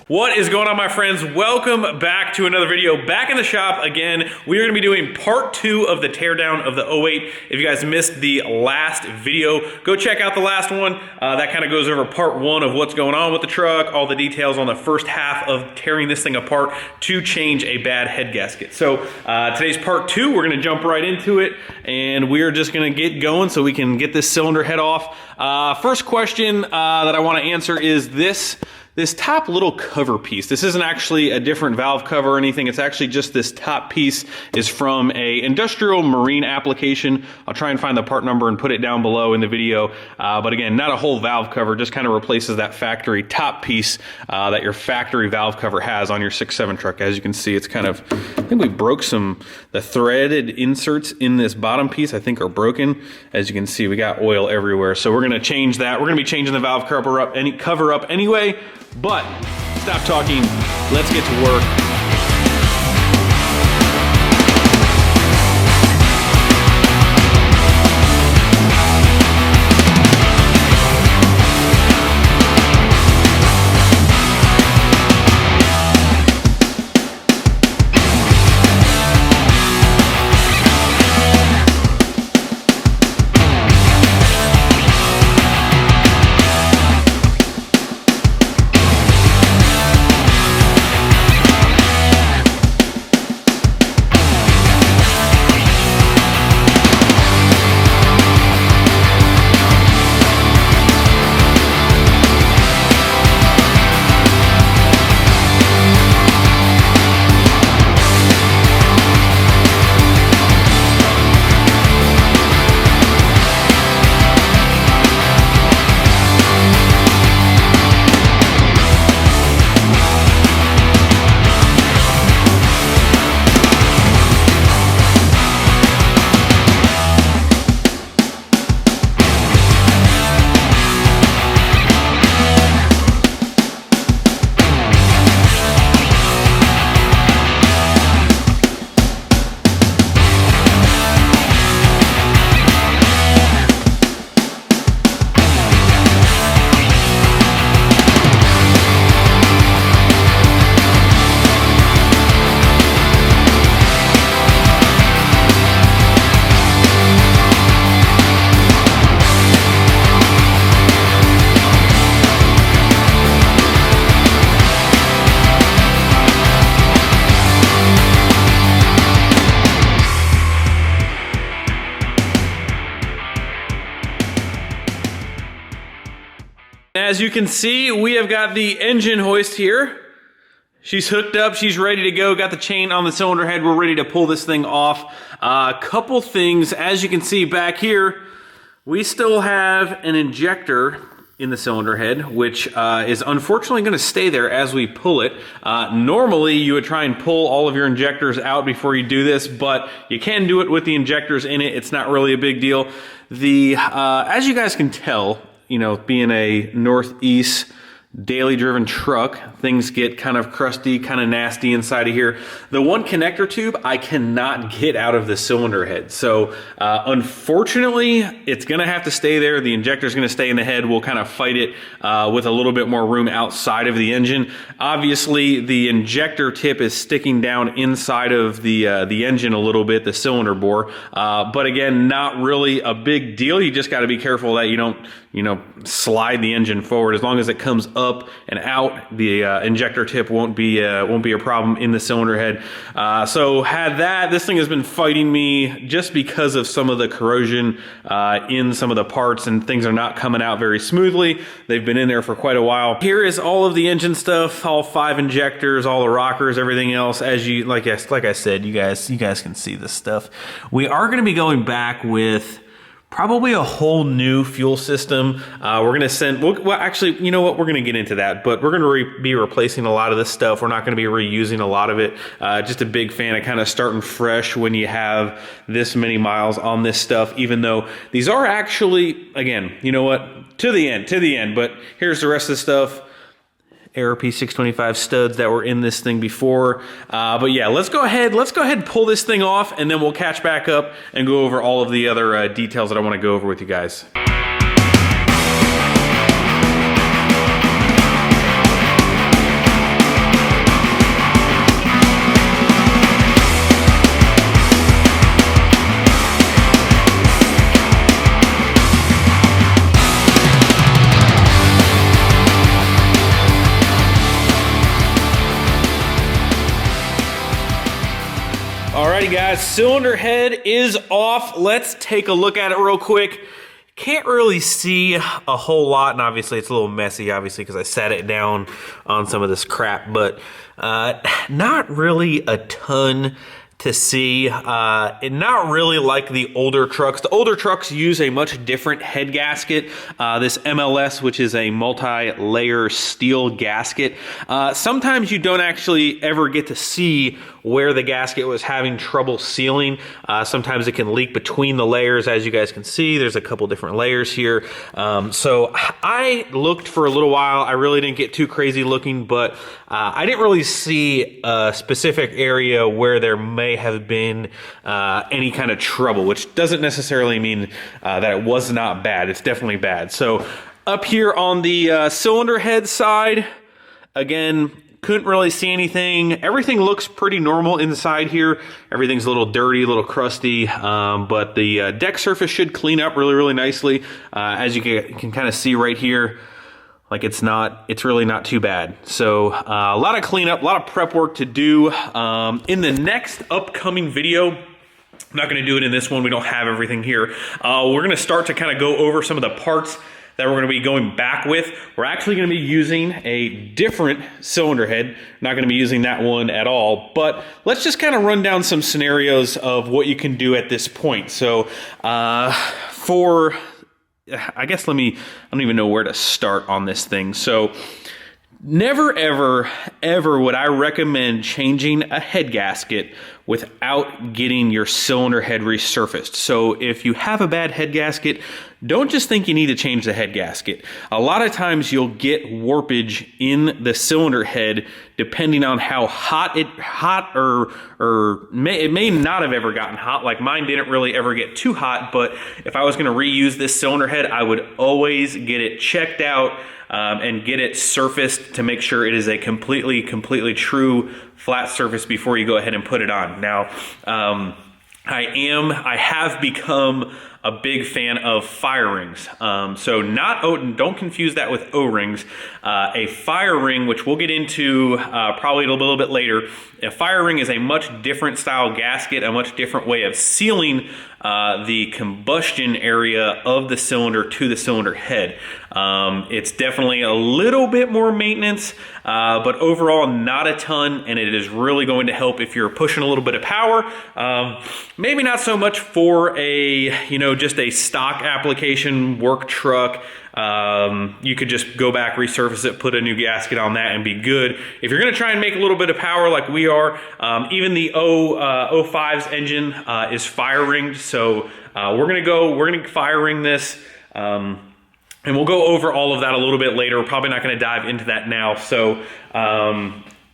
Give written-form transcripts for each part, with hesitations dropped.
What is going on, my friends? Welcome back to another video. Back in the shop again. We are going to be doing part 2 of the teardown of the 08. If you guys missed the last video, go check out the last one. That kind of goes over part 1 of what's going on with the truck, all the details on the first half of tearing this thing apart to change a bad head gasket. So today's part 2. We're going to jump right into it, and we are just going to get going so we can get this cylinder head off. First question that I want to answer is this top little cover piece. This isn't actually a different valve cover or anything. It's actually just this top piece is from a industrial marine application. I'll try and find the part number and put it down below in the video. But again, not a whole valve cover, just kind of replaces that factory top piece that your factory valve cover has on your 6.7 truck. As you can see, it's kind of, I think we broke the threaded inserts in this bottom piece, I think are broken. As you can see, we got oil everywhere. So we're gonna change that. We're gonna be changing the valve cover up anyway. But stop talking, let's get to work. As you can see, we have got the engine hoist here. She's hooked up, she's ready to go, got the chain on the cylinder head, we're ready to pull this thing off. A couple things, as you can see back here, we still have an injector in the cylinder head, which is unfortunately going to stay there as we pull it. Normally, you would try and pull all of your injectors out before you do this, but you can do it with the injectors in it. It's not really a big deal. As you guys can tell, you know, being a Northeast daily driven truck, things get kind of crusty, kind of nasty inside of here. The one connector tube I cannot get out of the cylinder head. So unfortunately, it's gonna have to stay there. The injector's gonna stay in the head. We'll kind of fight it with a little bit more room outside of the engine. Obviously, the injector tip is sticking down inside of the engine a little bit, the cylinder bore. But again, not really a big deal. You just gotta be careful that you don't, slide the engine forward. As long as it comes up and out, the injector tip won't be a problem in the cylinder head. So had that. This thing has been fighting me just because of some of the corrosion in some of the parts, and things are not coming out very smoothly. They've been in there for quite a while. Here is all of the engine stuff, all 5 injectors, all the rockers, everything else. As you like I said, you guys can see this stuff. We are going to be going back with probably a whole new fuel system. We're going to send, well, actually, you know what? We're going to get into that, but we're going to be replacing a lot of this stuff. We're not going to be reusing a lot of it. Just a big fan of kind of starting fresh when you have this many miles on this stuff, even though these are actually, again, you know what? To the end, but here's the rest of the stuff. ARP 625 studs that were in this thing before. But yeah, let's go ahead and pull this thing off, and then we'll catch back up and go over all of the other details that I want to go over with you guys. Alrighty guys, cylinder head is off. Let's take a look at it real quick. Can't really see a whole lot, and obviously it's a little messy, obviously, because I sat it down on some of this crap, but not really a ton to see. Not really like the older trucks. The older trucks use a much different head gasket. This MLS, which is a multi-layer steel gasket. Sometimes you don't actually ever get to see where the gasket was having trouble sealing. Sometimes it can leak between the layers. As you guys can see, there's a couple different layers here. So I looked for a little while. I really didn't get too crazy looking, but I didn't really see a specific area where there may have been any kind of trouble, which doesn't necessarily mean that it was not bad. It's definitely bad. So up here on the cylinder head side, again, couldn't really see anything. Everything looks pretty normal inside here. Everything's a little dirty, a little crusty, but the deck surface should clean up really, really nicely. As you can kind of see right here, like it's really not too bad. So a lot of cleanup, a lot of prep work to do. In the next upcoming video, I'm not going to do it in this one. We don't have everything here. We're going to start to kind of go over some of the parts that we're going to be going back with. We're actually going to be using a different cylinder head. Not going to be using that one at all, but let's just kind of run down some scenarios of what you can do at this point. So I guess I don't even know where to start on this thing. So never, ever would I recommend changing a head gasket without getting your cylinder head resurfaced. So if you have a bad head gasket, don't just think you need to change the head gasket. A lot of times you'll get warpage in the cylinder head depending on how it may not have ever gotten hot. Like mine didn't really ever get too hot, but if I was going to reuse this cylinder head, I would always get it checked out and get it surfaced to make sure it is a completely true flat surface before you go ahead and put it on. Now, I have become a big fan of fire rings. So don't confuse that with O-rings. A fire ring, which we'll get into probably a little bit later, a fire ring is a much different style gasket, a much different way of sealing the combustion area of the cylinder to the cylinder head. It's definitely a little bit more maintenance, but overall not a ton, and it is really going to help if you're pushing a little bit of power. Maybe not so much for just a stock application work truck. You could just go back, resurface it, put a new gasket on that and be good. If you're going to try and make a little bit of power like we are, even the 05's engine is fire ringed. So we're going to fire ring this. And we'll go over all of that a little bit later. We're probably not going to dive into that now. So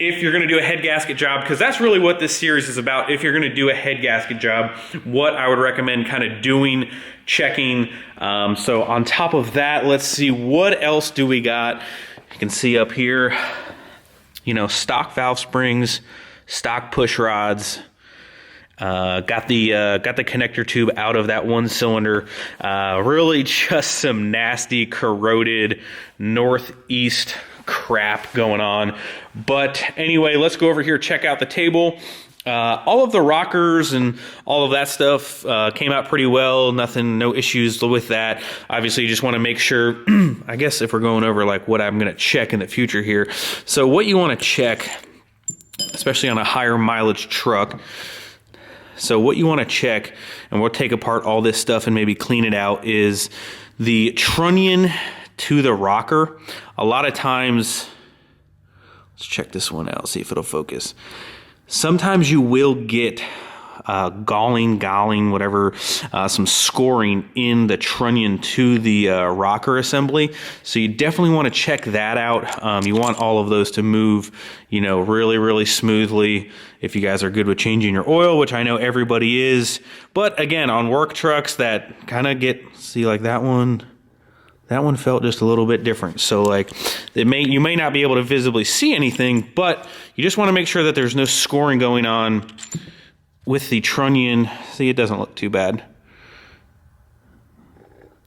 if you're going to do a head gasket job, because that's really what this series is about. If you're going to do a head gasket job, what I would recommend kind of doing, checking. So on top of that, let's see, what else do we got? You can see up here, stock valve springs, stock push rods. Got the connector tube out of that one cylinder. Really just some nasty corroded northeast crap going on. But anyway, let's go over here, check out the table. All of the rockers and all of that stuff came out pretty well. No issues with that. Obviously, you just want to make sure, I guess if we're going over like what I'm going to check in the future here. So what you want to check, especially on a higher mileage truck, so what you want to check, and we'll take apart all this stuff and maybe clean it out, is the trunnion to the rocker. A lot of times, let's check this one out, see if it'll focus. Sometimes you will get galling, whatever, some scoring in the trunnion to the rocker assembly. So you definitely want to check that out. You want all of those to move, really smoothly. If you guys are good with changing your oil, which I know everybody is. But again, on work trucks that kind of see like that one felt just a little bit different. So like you may not be able to visibly see anything, but you just want to make sure that there's no scoring going on with the trunnion. See, it doesn't look too bad.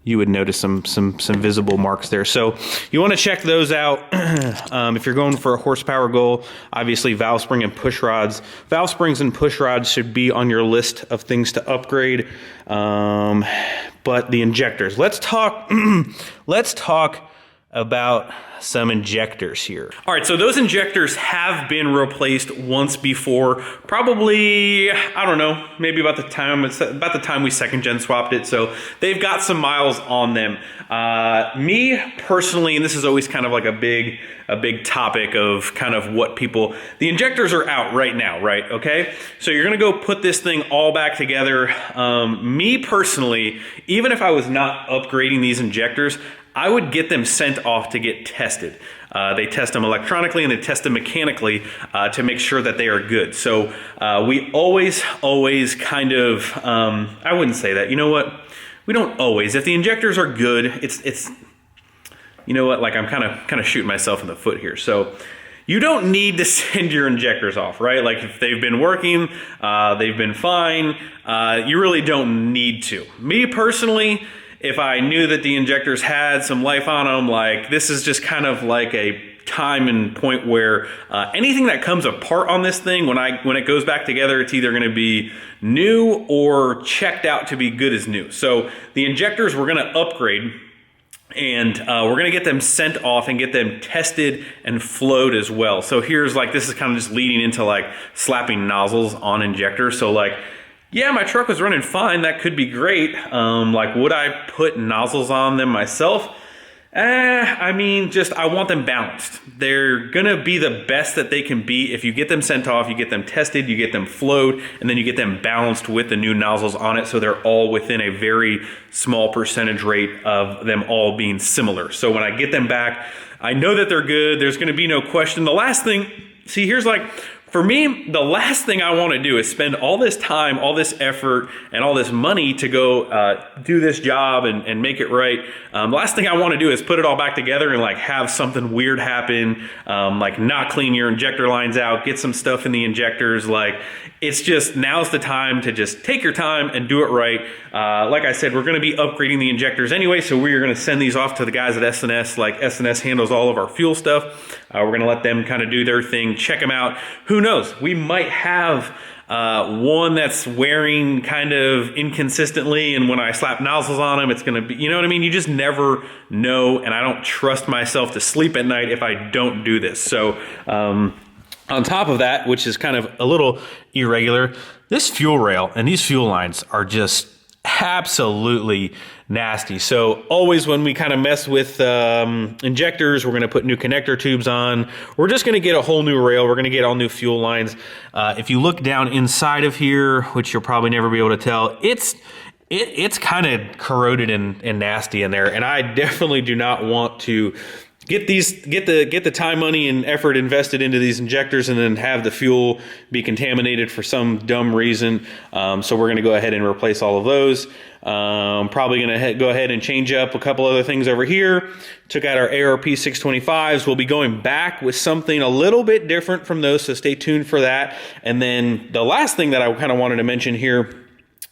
you would notice some visible marks there. So you want to check those out. If you're going for a horsepower goal, obviously valve spring and push rods. Valve springs and push rods should be on your list of things to upgrade. But the injectors, let's talk about some injectors here. All right, so those injectors have been replaced once before, probably, I don't know, maybe about the time we second gen swapped it. So they've got some miles on them. Me personally, and this is always kind of like a big topic of kind of what people, the injectors are out right now, right? Okay, so you're gonna go put this thing all back together. Me personally, even if I was not upgrading these injectors, I would get them sent off to get tested. They test them electronically and they test them mechanically to make sure that they are good. So we always kind of, I wouldn't say that. You know what? We don't always. If the injectors are good, it's you know what? Like I'm kind of shooting myself in the foot here. So you don't need to send your injectors off, right? Like if they've been working, they've been fine. You really don't need to. Me personally, if I knew that the injectors had some life on them, like this is just kind of like a time and point where anything that comes apart on this thing, when it goes back together, it's either gonna be new or checked out to be good as new. So the injectors we're gonna upgrade, and we're gonna get them sent off and get them tested and flowed as well. So here's like, this is kind of just leading into like slapping nozzles on injectors. So like, yeah, my truck was running fine. That could be great. Like, would I put nozzles on them myself? I mean, I want them balanced. They're gonna be the best that they can be. If you get them sent off, you get them tested, you get them flowed, and then you get them balanced with the new nozzles on it, so they're all within a very small percentage rate of them all being similar. So when I get them back, I know that they're good. There's gonna be no question. The last thing, see, here's like, for me, the last thing I want to do is spend all this time, all this effort, and all this money to go do this job and make it right. The last thing I want to do is put it all back together and like have something weird happen, like not clean your injector lines out, get some stuff in the injectors. Like, it's just, now's the time to just take your time and do it right. Like I said, we're going to be upgrading the injectors anyway, so we're going to send these off to the guys at S&S. Like, S&S handles all of our fuel stuff. We're going to let them kind of do their thing, check them out. Who knows? We might have one that's wearing kind of inconsistently, and when I slap nozzles on them, it's going to be, you know what I mean? You just never know, and I don't trust myself to sleep at night if I don't do this. So, on top of that, which is kind of a little irregular, this fuel rail and these fuel lines are just absolutely nasty. So always when we kind of mess with injectors, we're going to put new connector tubes on. We're just going to get a whole new rail. We're going to get all new fuel lines. If you look down inside of here, which you'll probably never be able to tell, it's kind of corroded and nasty in there. And I definitely do not want to get the time, money, and effort invested into these injectors and then have the fuel be contaminated for some dumb reason. So we're going to go ahead and replace all of those. Probably going to go ahead and change up a couple other things over here. Took out our ARP 625s. We'll be going back with something a little bit different from those, so stay tuned for that. And then the last thing that I kind of wanted to mention here,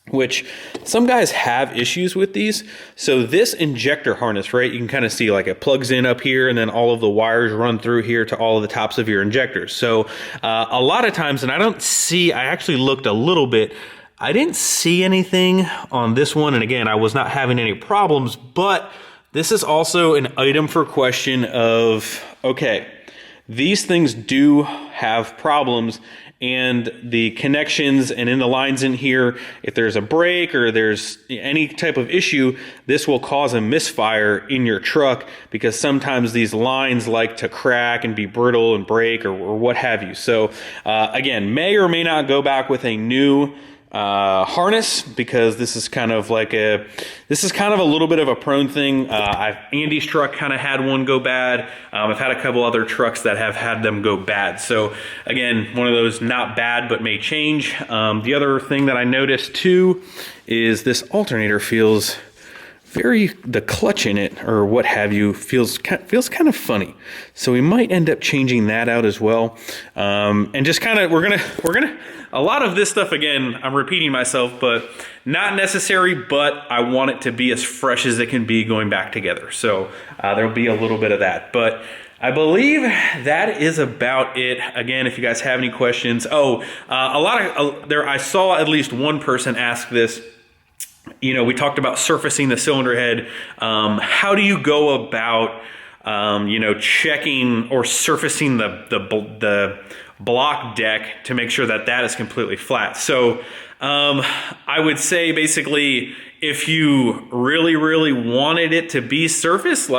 which some guys have issues with these. So this injector harness, right, you can kind of see like it plugs in up here and then all of the wires run through here to all of the tops of your injectors. So a lot of times, and I actually looked a little bit, I didn't see anything on this one. And again, I was not having any problems, but this is also an item for question of, okay, these things do have problems, and the connections and in the lines in here, if there's a break or there's any type of issue, this will cause a misfire in your truck, because sometimes these lines like to crack and be brittle and break or what have you. So again, may or may not go back with a new harness, because this is kind of a little bit of a prone thing. Andy's truck kind of had one go bad. I've had a couple other trucks that have had them go bad. So again, one of those not bad but may change. The other thing that I noticed too is this alternator feels the clutch in it or what have you feels kind of funny. So we might end up changing that out as well. And just kind of, we're gonna, a lot of this stuff, again, I'm repeating myself, but not necessary, but I want it to be as fresh as it can be going back together. So there'll be a little bit of that, but I believe that is about it. Again, if you guys have any questions, I saw at least one person ask this. You know, we talked about surfacing the cylinder head. How do you go about, checking or surfacing the block deck to make sure that that is completely flat? So I would say basically, if you really, really wanted it to be surfaced,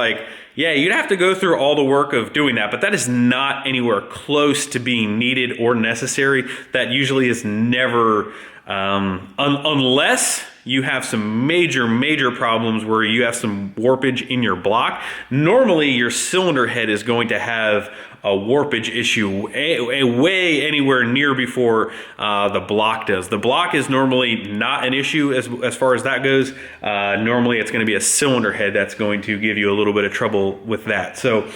yeah, you'd have to go through all the work of doing that, but that is not anywhere close to being needed or necessary. That usually is never, unless you have some major problems where you have some warpage in your block. Normally your cylinder head is going to have a warpage issue way anywhere near before the block does. The block is normally not an issue as far as that goes. Normally it's going to be a cylinder head that's going to give you a little bit of trouble with that. So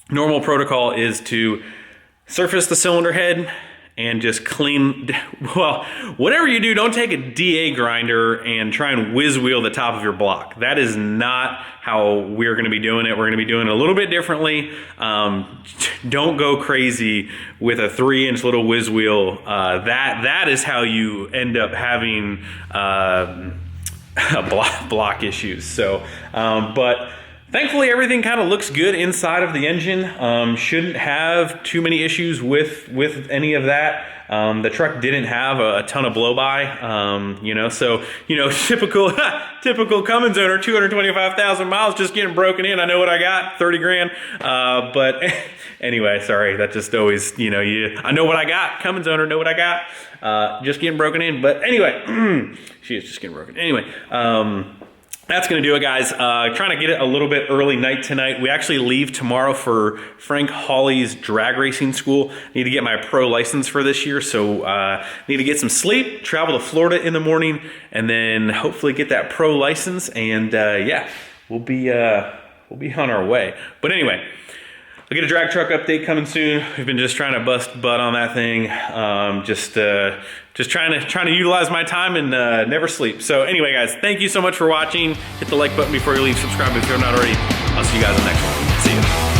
normal protocol is to surface the cylinder head and just clean, well, whatever you do, don't take a DA grinder and try and whiz wheel the top of your block. That is not how we're gonna be doing it. We're gonna be doing it a little bit differently. Don't go crazy with a 3-inch little whiz wheel. That is how you end up having block issues. So, but thankfully, everything kind of looks good inside of the engine. Shouldn't have too many issues with any of that. The truck didn't have a ton of blow-by, so, typical Cummins owner, 225,000 miles just getting broken in. I know what I got, 30 grand. But anyway, sorry, that just always, I know what I got. Cummins owner, know what I got. Just getting broken in. But anyway, she is just getting broken. Anyway, that's going to do it, guys. Trying to get it a little bit early night tonight. We actually leave tomorrow for Frank Hawley's drag racing school. Need to get my pro license for this year, so need to get some sleep, travel to Florida in the morning, and then hopefully get that pro license. And yeah, we'll be on our way. But anyway, I'll get a drag truck update coming soon. We've been just trying to bust butt on that thing. Just trying to utilize my time and never sleep. So anyway, guys, thank you so much for watching. Hit the like button before you leave. Subscribe if you're not already. I'll see you guys in the next one. See you.